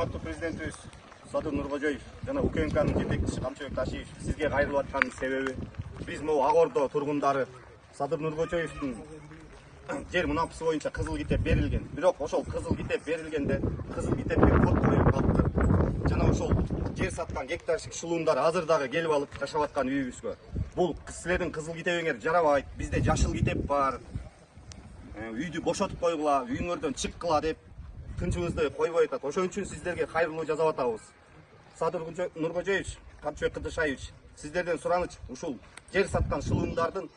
урматтуу президентибиз Садыр Нуркожоев жана УКМКнын жетекчиси Камчыбек Ташиев сизге кайрылып атканын себеби биз могу Ак Ордо тургундары Садыр Нуркожоевдун жер мунапысы боюнча кызыл китеп берилген. Бирок ошол кызыл китеп берилгенде кызыл китепке код коюп калыптыр. Жана ошол жер саткан гектарчык шылуундар азыр дагы келип алып жашап аткан үйүбүзгө. Бул силердин кызыл китебиңер жарабайт. Бизде жашыл китеп бар. Үйдү бошотуп койгула, үйүңөрдөн чыккыла деп тынчыбызды койбой атат. Ошон үчүн сиздерге кайрылуу жасап атабыз. Садыр Нуркожоевич, Камчыбек Кыдышаевич, сиздерден сураныч ушул жер саткан шылуундардын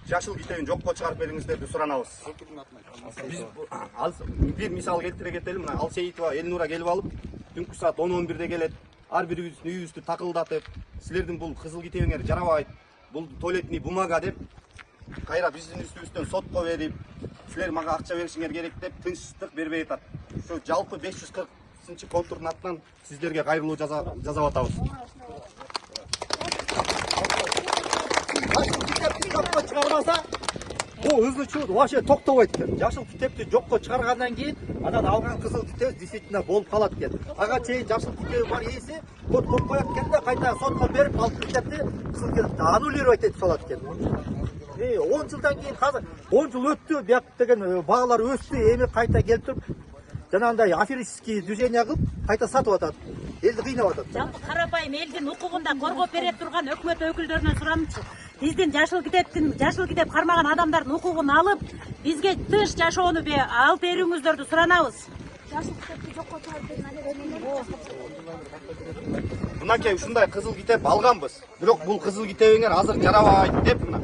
жашыл китебин жокко чыгарып бериңиздер деп суранабыз. Биз бир мисал келтире кетели. Мына Алсейитова Элнура келип алып, түнкү саат 10-11-де келет. Ар бирибиздин үйүбүздү такылдатып, силердин бул кызыл китебиңер жарабайт, бул туалетный бумага деп кайра биздин үстүбүздөн сотко берип, силер мага акча беришиңер керек деп тынчтык бербей атат. Ошо жалпы 540 контурдун атынан сиздерге кайрылуу жасап атабыз. Жашыл китепти жокко чыгармаса, бул ызычуу вообще токтобойт экен. Жашыл китепти жокко чыгаргандан кийин анан алган кызыл китеп действительно болуп калат экен. Ага чейин жашыл китеби бар ээси код коюп коет экен да кайта сотко берип ал китепти кызыл китепти аннулировать этип салат экен. 10 жылдан кийин азыр 10 жыл өттү, бияк деген баалар өстү, эми кайта келип туруп жанагындай аферистический движение кылып кайта сатып атат. Элди кыйнап атат. Жалпы карапайым элдин укугун да коргоп бере турган өкмөт өкүлдөрүнөн суранычы. Биздин жашыл китеп кармаган адамдардын укугун алып, бизге тынч жашоону алып берүүңүздөрдү суранабыз. Жашыл китепти жокко чыгарып бериңер. Мынакей ушундай кызыл китеп алганбыз. Бирок бул кызыл китебиңер азыр жарабайт деп мына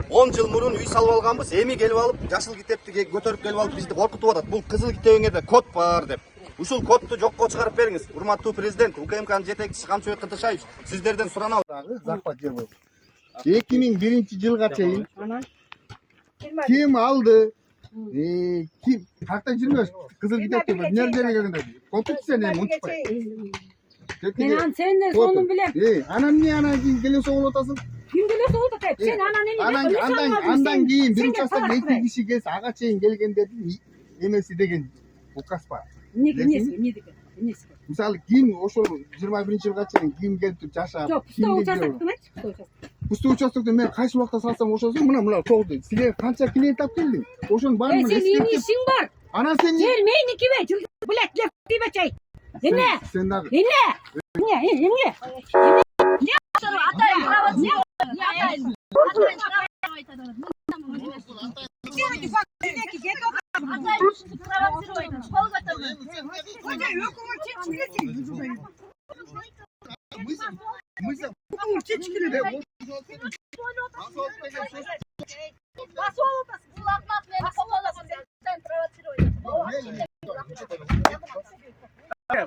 10 жыл мурун үй салып алганбыз. Эми келип алып жашыл китепти көтөрүп келип алып бизди коркутуп атат. Бул кызыл китебиңерде код бар деп. Ушул кодду жокко чыгарып бериңиз. Урматтуу президент, УКМКнын жетекчиси Камчыбек Кыдышаевич, сиздерден суранабыз. Захват жер болду. 2001-жылга чейин ким алды? Ким? Какта жүрмөш? Кызыл китепти эмне берилгенде? Конституцияны унутпай. Мен аны сенден сонун билем. Анан эмне анан кийин келе соголуп атасың? Ким келе соголуп атат? Сен анан эми андан кийин биринчи класстагы 2 киши келсе ага чейин келгендердин эмеси деген указ бар. Эмне деген? Мисалы ким ошол 21-жылга чейин ким келип жашап? Жок, пустой участоктун айтчы, пустой участокту мен кайсы убакта салсам ошосун мына чогду. Силер канча клиент алып келдиң? Ошонун баарын сен ишиң бар. Анан сен Жер меникиби? Блять, леп дебечей. Эмне? Сен дагы. Эмне? Атайын правосы. Атайын.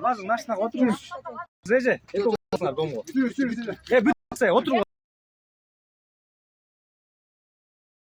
Başım, машинаға отырыңыз. Сіз же? Сүр. Отырыңыз.